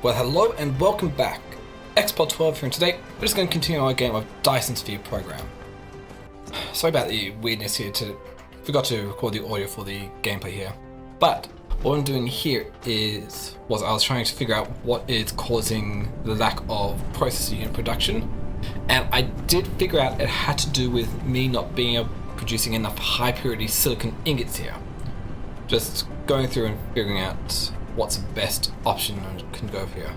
Well, hello and welcome back. Xpod 12 here, and today we're just going to continue our game of Dyson Sphere program. Sorry about the weirdness here, forgot to record the audio for the gameplay here. But what I'm doing here I was trying to figure out what is causing the lack of processor unit production. And I did figure out it had to do with me not being producing enough high purity silicon ingots here. Just going through and figuring out what's the best option I can go for here.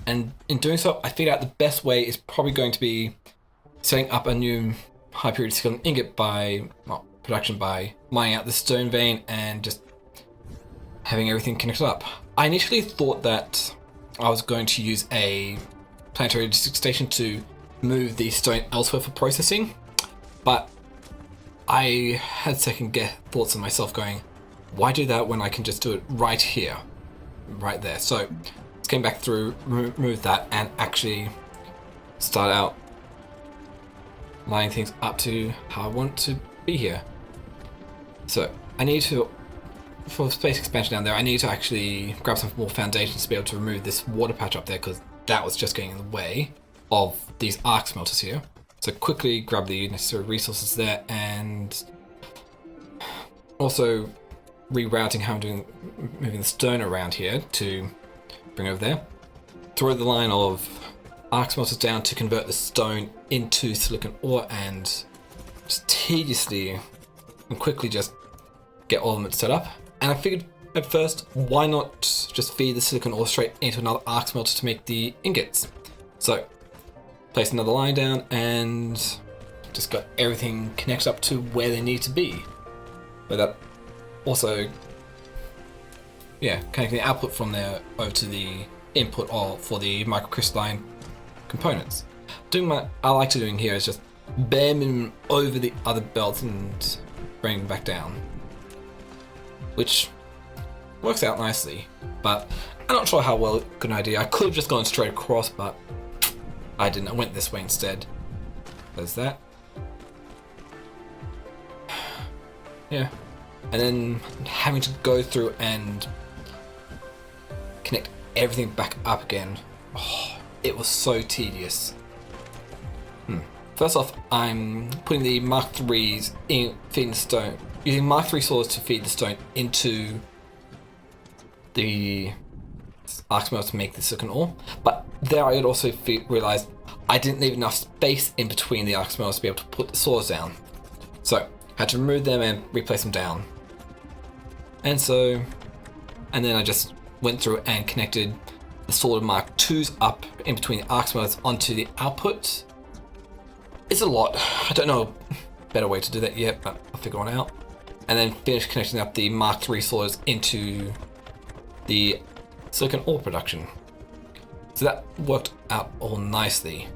And in doing so, I figured out the best way is probably going to be setting up a new high purity silicon ingot production by mining out the stone vein and just having everything connected up. I initially thought that I was going to use a planetary logistics station to move the stone elsewhere for processing, but I had second thoughts of myself going, why do that when I can just do it right here? Right there. So let's came back through, remove that, and actually start out lining things up to how I want to be here. So I need to, for space expansion down there, I need to actually grab some more foundations to be able to remove this water patch up there, because that was just getting in the way of these arc smelters here. So quickly grab the necessary resources there, and also rerouting how I'm moving the stone around here to bring over there. Throw the line of arc smelters down to convert the stone into silicon ore, and just tediously and quickly just get all of them set up. And I figured at first, why not just feed the silicon ore straight into another arc smelter to make the ingots? So place another line down and just got everything connected up to where they need to be. But that also, connecting the output from there over to the input for the microcrystalline components. I like to doing here is just bare minimum over the other belts and bring them back down, which works out nicely. But I'm not sure how good an idea. I could have just gone straight across, but I didn't. I went this way instead. There's that. Yeah. And then having to go through and connect everything back up again. Oh, it was so tedious. First off, I'm putting the Mark IIIs in, feeding the stone, using Mark III saws to feed the stone into the arc smelter to make the silicon ore. But there I had also realized I didn't leave enough space in between the arc smelters to be able to put the saws down. So had to remove them and replace them down. And then I just went through and connected the sorted Mark IIs up in between the arc smelters onto the output. It's a lot. I don't know a better way to do that yet, but I'll figure one out. And then finish connecting up the Mark III saws into the silicon ore production. So that worked out all nicely.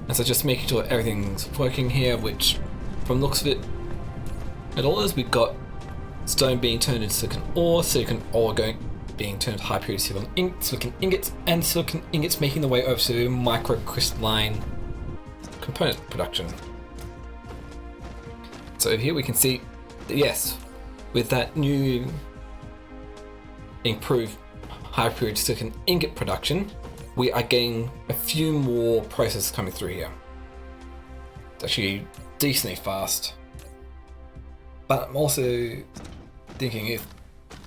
And so just making sure everything's working here, which from the looks of it, at all is we've got stone being turned into silicon ore being turned to high purity silicon ingots, and silicon ingots making their way over to microcrystalline component production. So over here we can see that yes, with that new improved high purity silicon ingot production, we are getting a few more processes coming through here. It's actually decently fast. But I'm also thinking if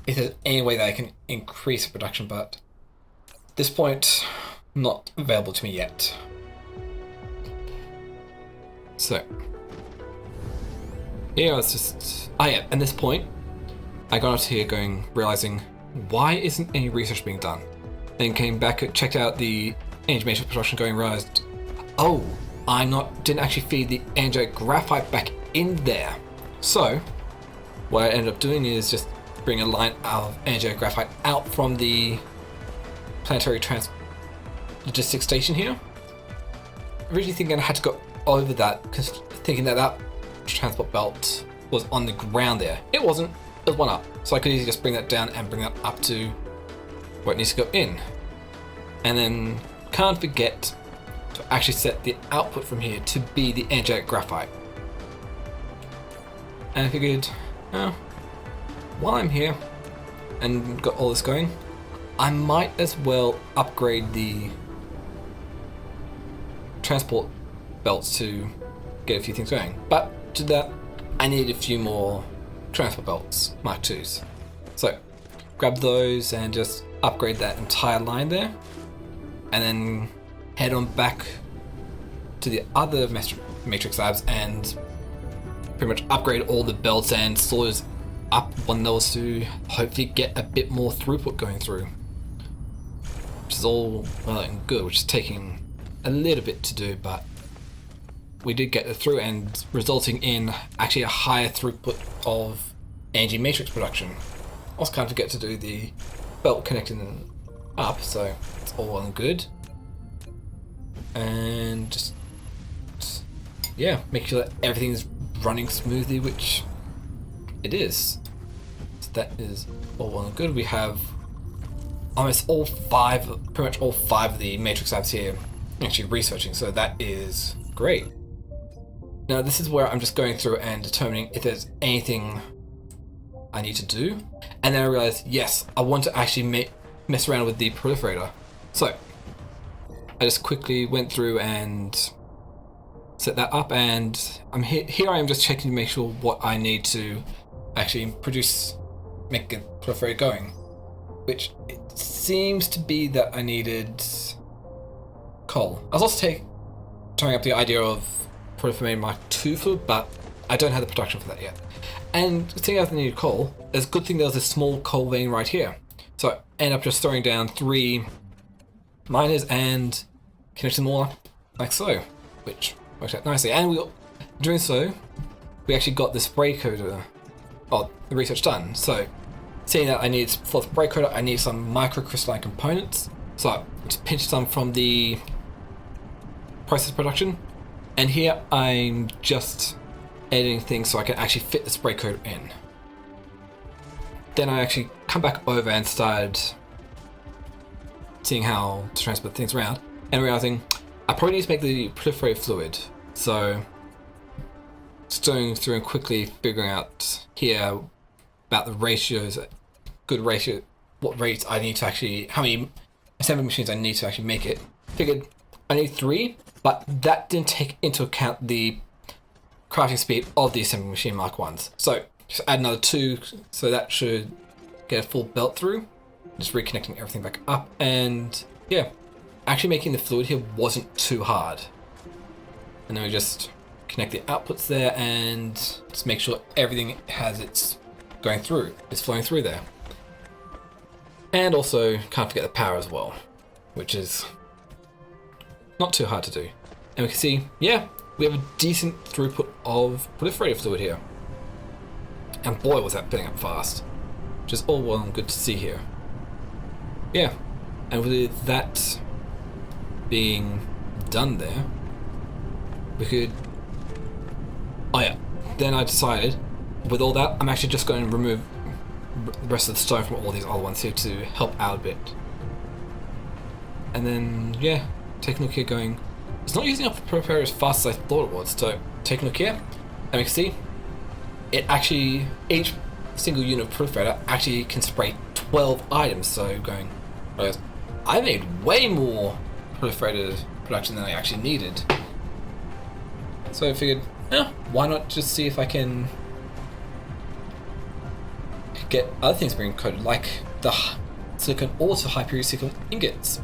there's any way that I can increase the production, but at this point, not available to me yet. So, yeah, it's just, at this point, I got up to here realizing, why isn't any research being done? Then came back, checked out the energy matrix production realized, oh, didn't actually feed the energy graphite back in there. So, what I ended up doing is just bring a line of energy graphite out from the planetary logistics station here. Originally thinking I had to go over that, because thinking that transport belt was on the ground there. It wasn't, it was one up. So I could easily just bring that down and bring that up to where it needs to go in. And then can't forget to actually set the output from here to be the energetic graphite. And I figured, while I'm here, and got all this going, I might as well upgrade the transport belts to get a few things going. But to that, I need a few more transport belts, Mark IIs. So grab those and just upgrade that entire line there, and then head on back to the other Matrix labs and pretty much upgrade all the belts and sorters up on those to hopefully get a bit more throughput going through. Which is all well and good, which is taking a little bit to do, but we did get it through, and resulting in actually a higher throughput of energy matrix production. Also can't forget to do the belt connecting up, so it's all well and good. And just yeah, make sure that everything's running smoothly, which it is. So that is all well and good. We have almost pretty much all five of the matrix labs here actually researching, so that is great. Now this is where I'm just going through and determining if there's anything I need to do, and then I realized, yes, I want to actually mess around with the proliferator. So I just quickly went through and set that up, and I'm here I am just checking to make sure what I need to actually make a proliferator going, which it seems to be that I needed coal. I was also trying up the idea of proliferating Mark II fluid, but I don't have the production for that yet. And seeing as I needed coal, it's a good thing there was a small coal vein right here. So I end up just throwing down 3 miners and connecting them all up like so, which worked out nicely. And doing so, we actually got the spray coater, the research done. So seeing that I need, for the spray coater, I need some microcrystalline components. So I just pinched some from the process production. And here I'm just editing things so I can actually fit the spray coater in. Then I actually come back over and started seeing how to transport things around, and realizing I probably need to make the proliferator fluid. So just going through and quickly figuring out here about the ratios, good ratio, what rates I need to actually, how many assembly machines I need to actually make it. Figured I need 3, but that didn't take into account the crafting speed of the assembly machine Mark 1s. So just add another 2, so that should get a full belt through. Just reconnecting everything back up, and yeah, actually making the fluid here wasn't too hard. And then we just connect the outputs there and just make sure everything has its it's flowing through there. And also can't forget the power as well, which is not too hard to do. And we can see, yeah, we have a decent throughput of proliferator fluid here. And boy, was that filling up fast. Which is all well and good to see here. Yeah, and with that being done there, we could... Oh yeah, then I decided, with all that, I'm actually just going to remove the rest of the stone from all these other ones here to help out a bit. And then, yeah, taking a look here going, it's not using up the proliferator as fast as I thought it was. So, taking a look here, and we can see, it actually, each single unit of proliferator actually can spray 12 items. So going, I made way more proliferator production than I actually needed. So I figured, why not just see if I can get other things being coated, like the silicon ore to high purity silicon ingots.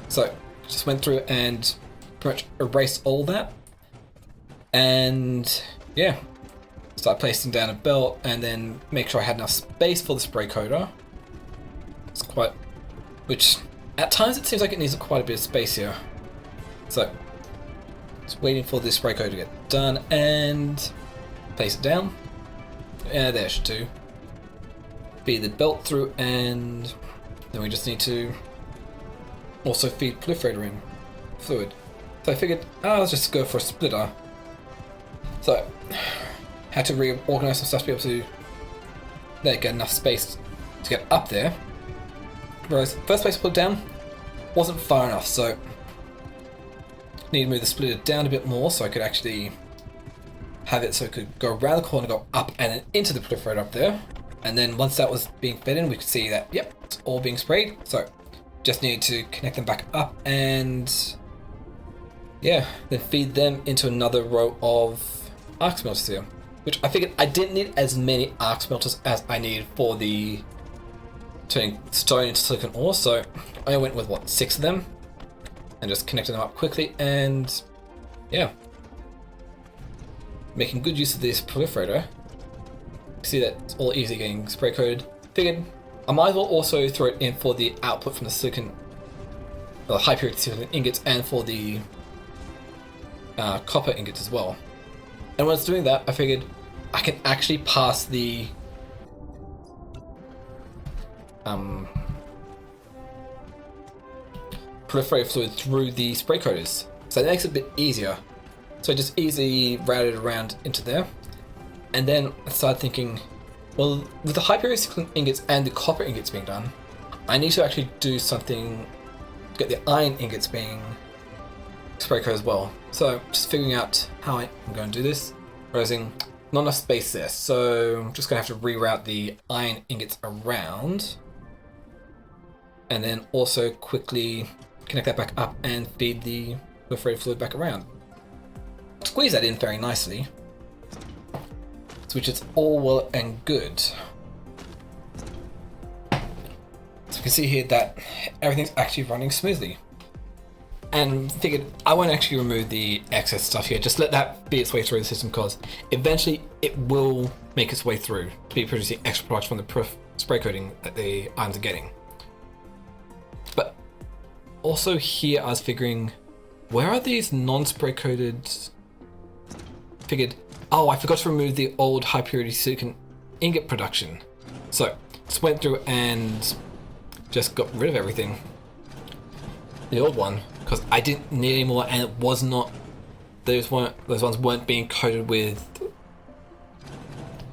So just went through and pretty much erased all that, and yeah, start placing down a belt, and then make sure I had enough space for the spray coater. It's quite, which at times it seems like it needs quite a bit of space here. So just waiting for this spray coater to get done and place it down. Yeah, there should do. Feed the belt through, and then we just need to also feed proliferator in fluid. So I figured, let's just go for a splitter. So had to reorganize some stuff to be able to get enough space to get up there. Whereas first place I put it down wasn't far enough, so need to move the splitter down a bit more so I could actually have it so it could go around the corner, go up and then into the proliferator up there. And then once that was being fed in, we could see that, yep, it's all being sprayed. So just needed to connect them back up and yeah, then feed them into another row of arc smelters here. Which I figured I didn't need as many arc smelters as I needed for the turning stone into silicon ore. So I went with what, 6 of them and just connected them up quickly and yeah. Making good use of this proliferator. See that it's all easy getting spray coated. Figured I might as well also throw it in for the output from the silicon, the high purity silicon ingots, and for the copper ingots as well. And when I was doing that, I figured I can actually pass the proliferator fluid through the spray coaters, so that makes it a bit easier. So I just easily routed around into there. And then I started thinking, well, with the high purity silicon ingots and the copper ingots being done, I need to actually do something to get the iron ingots being spray coated as well. So just figuring out how I'm going to do this, realizing not enough space there. So I'm just going to have to reroute the iron ingots around. And then also quickly connect that back up and feed the proliferator fluid back around. Squeeze that in very nicely. Which is all well and good. So you can see here that everything's actually running smoothly. And figured I won't actually remove the excess stuff here, just let that be its way through the system, because eventually it will make its way through to be producing extra products from the spray coating that the irons are getting. But also here I was figuring, where are these non-spray coated? Figured, oh, I forgot to remove the old high purity silicon ingot production. So just went through and just got rid of everything. The old one, because I didn't need any more, and it was not, those ones weren't being coated with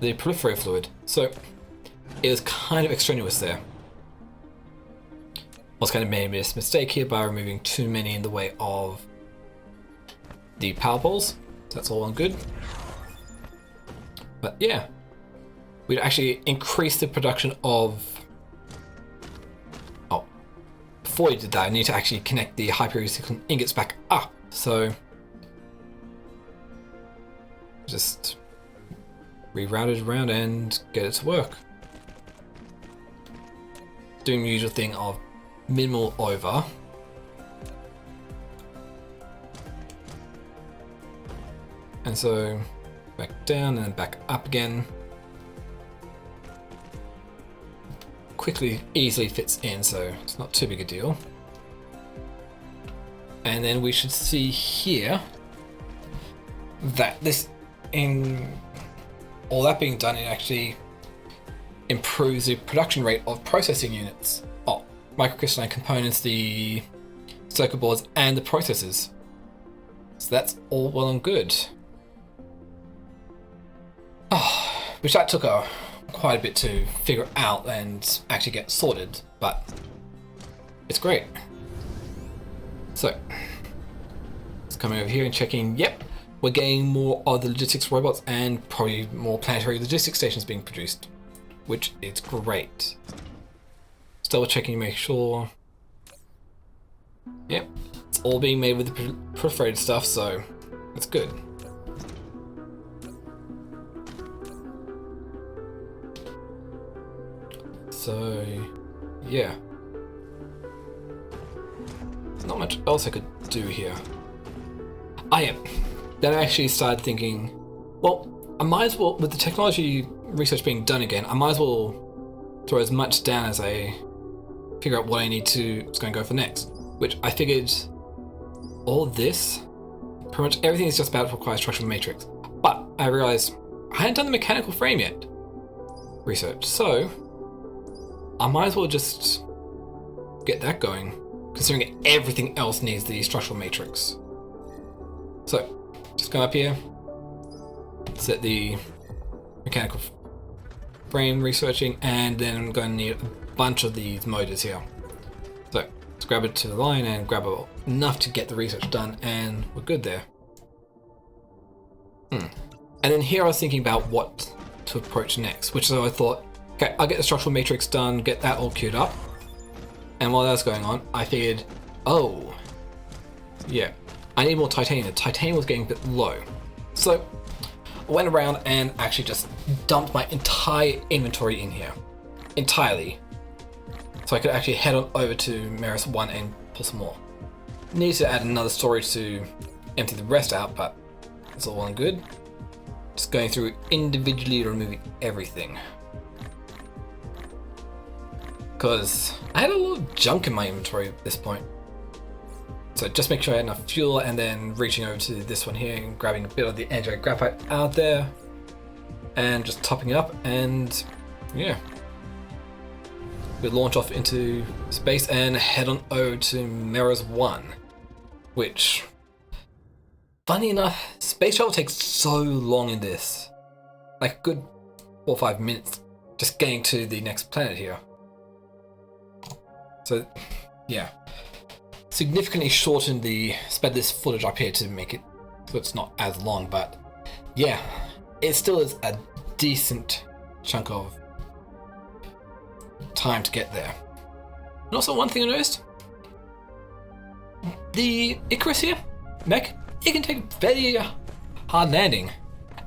the proliferator fluid. So it was kind of extraneous there. I was kind of made a mistake here by removing too many in the way of the power poles. That's all good. But yeah, we'd actually increase the production of... Oh, before we did that, I need to actually connect the high purity silicon ingots back up. So just reroute it around and get it to work. Doing the usual thing of minimal over. And so back down and then back up again. Quickly, easily fits in, so it's not too big a deal. And then we should see here that this, in all that being done, it actually improves the production rate of processing units. Oh, microcrystalline components, the circuit boards, and the processors. So that's all well and good. Oh, which that took quite a bit to figure out and actually get sorted, but it's great. So, it's coming over here and checking, yep, we're getting more of the logistics robots and probably more planetary logistics stations being produced, which is great. Still checking to make sure, yep, it's all being made with the proliferated stuff, so that's good. So, yeah. Not much else I could do here. Then I actually started thinking, well, I might as well, with the technology research being done again, I might as well throw as much down as I figure out what I need to, what's going to go for next. Which I figured, all this, pretty much everything is just about to require structural matrix. But I realized I hadn't done the mechanical frame yet. Research. So, I might as well just get that going, considering everything else needs the structural matrix. So, just go up here, set the mechanical frame researching, and then I'm going to need a bunch of these motors here. So, let's grab it to the line and grab enough to get the research done, and we're good there. And then here I was thinking about what to approach next, which so I thought, Okay, I'll get the structural matrix done, get that all queued up. And while that's going on, I figured, oh, yeah, I need more titanium. The titanium was getting a bit low. So I went around and actually just dumped my entire inventory in here. Entirely. So I could actually head on over to Meris 1 and pull some more. Need to add another storage to empty the rest out, but it's all well and good. Just going through individually removing everything. Because I had a lot of junk in my inventory at this point. So just make sure I had enough fuel, and then reaching over to this one here and grabbing a bit of the energetic graphite out there and just topping it up, and yeah. We'll launch off into space and head on over to Meris 1, which, funny enough, space travel takes so long in this. Like a good 4 or 5 minutes just getting to the next planet here. So, yeah. Significantly shortened sped this footage up here to make it so it's not as long, but yeah, it still is a decent chunk of time to get there. And also one thing I noticed, the Icarus here, mech, it can take a very hard landing.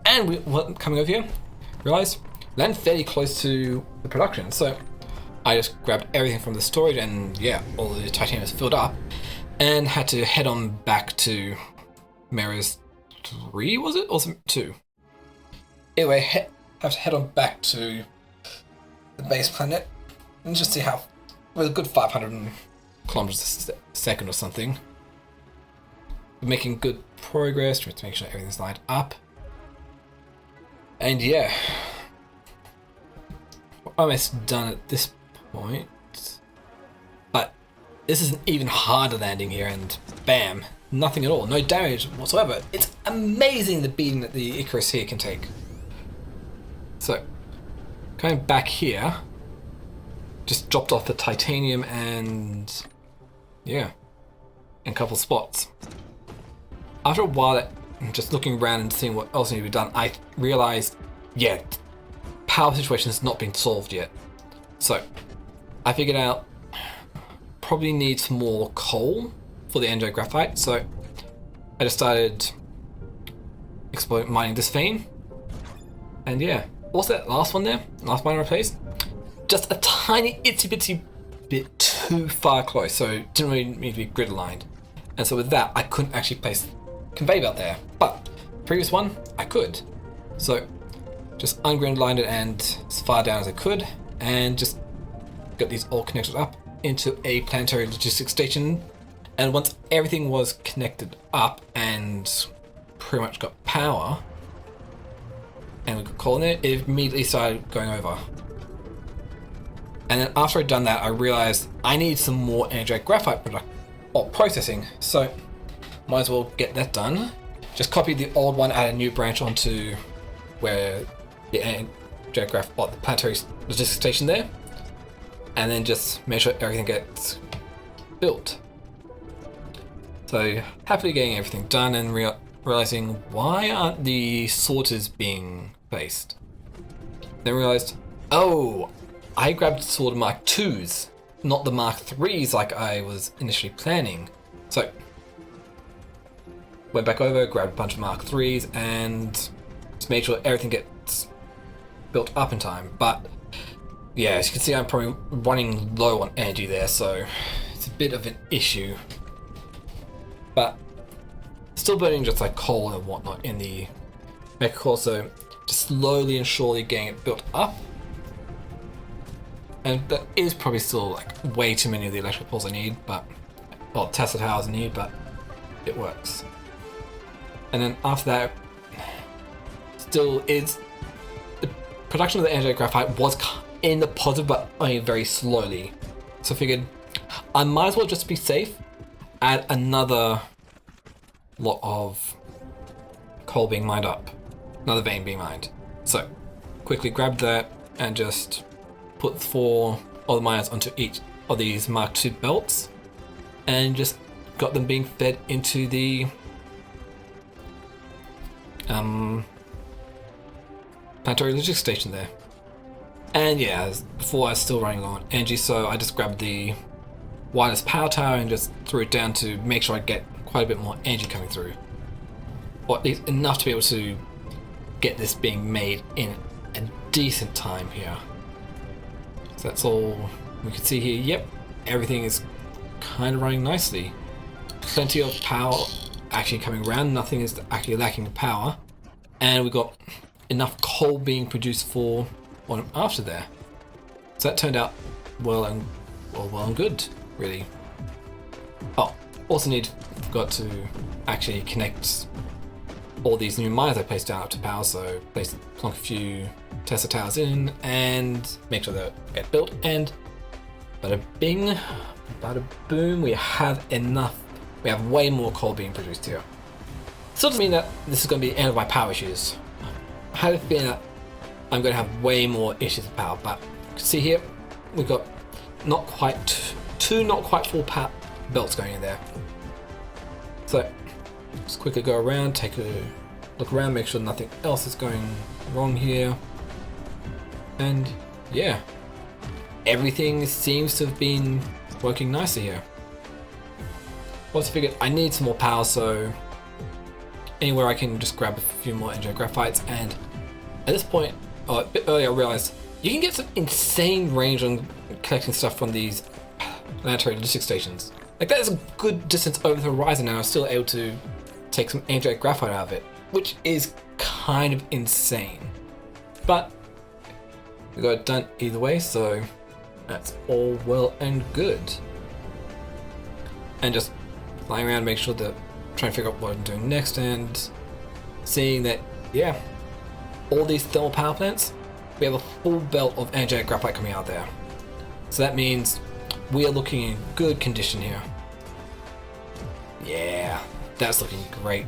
And coming over here, realized land fairly close to the production, so I just grabbed everything from the storage, and yeah, all the titanium was filled up, and had to head on back to Meris 3, was it? Or 2? Anyway, have to head on back to the base planet, and just see how, with a good 500 kilometers a second or something. We're making good progress, trying to make sure everything's lined up. And yeah, we're almost done at this point. But this is an even harder landing here, and bam, nothing at all, no damage whatsoever. It's amazing the beating that the Icarus here can take. So, going back here, just dropped off the titanium and yeah, in a couple spots. After a while, just looking around and seeing what else needed to be done, I realized, yeah, power situation has not been solved yet. So I figured out probably need some more coal for the energetic graphite. So I just started mining this vein, and yeah, what's that last one there? Last mine I replaced? Just a tiny itsy bitsy bit too far close, so it didn't really need to be grid aligned. And so with that, I couldn't actually place conveyor belt there, but previous one I could. So just ungrid lined it and as far down as I could, and just got these all connected up into a planetary logistics station. And once everything was connected up and pretty much got power, and we got coal in it immediately started going over. And then after I'd done that, I realized I need some more energetic graphite processing, so might as well get that done. Just copy the old one, add a new branch onto where the energetic graphite, the planetary logistics station there, and then just make sure everything gets built. So happily getting everything done and realizing why aren't the sorters being placed. Then realized, oh, I grabbed sorter Mark 2s, not the Mark 3s like I was initially planning. So went back over, grabbed a bunch of Mark 3s, and just made sure everything gets built up in time. But yeah, as you can see, I'm probably running low on energy there, so it's a bit of an issue. But still burning just like coal and whatnot in the mecha core, so just slowly and surely getting it built up. And that is probably still like way too many of the electrical poles I need, but, well, Tesla towers I need, but it works. And then after that, still is the production of the energetic graphite was in the positive, but only very slowly. So I figured I might as well just be safe, add another lot of coal being mined up, another vein being mined. So quickly grabbed that and just put 4 other miners onto each of these Mark II belts, and just got them being fed into the planetary logistics station there. And yeah, before I was still running on energy, so I just grabbed the wireless power tower and just threw it down to make sure I get quite a bit more energy coming through. Or at least enough to be able to get this being made in a decent time here. So that's all we can see here. Yep, everything is kind of running nicely. Plenty of power actually coming around, nothing is actually lacking power. And we got enough coal being produced for one after there. So that turned out well and good, really. Oh, also forgot to actually connect all these new mines I placed down up to power, so plonk a few Tesla towers in and make sure they get built, and bada bing, bada boom, we have enough. We have way more coal being produced here. Still doesn't mean that this is going to be the end of my power issues. I had a feeling that I'm going to have way more issues with power, but you can see here we've got two not quite full power belts going in there. So just quickly go around, take a look around, make sure nothing else is going wrong here. And yeah, everything seems to have been working nicely here. Also figured I need some more power, so anywhere I can just grab a few more NJ graphites, and at this point, a bit earlier I realized you can get some insane range on collecting stuff from these planetary logistics stations. Like that is a good distance over the horizon, and I'm still able to take some NJ graphite out of it, which is kind of insane. But we got it done either way, so that's all well and good. And just flying around, make sure that trying to figure out what I'm doing next, and seeing that, yeah, all these thermal power plants, we have a full belt of energetic graphite coming out there. So that means we are looking in good condition here. Yeah, that's looking great.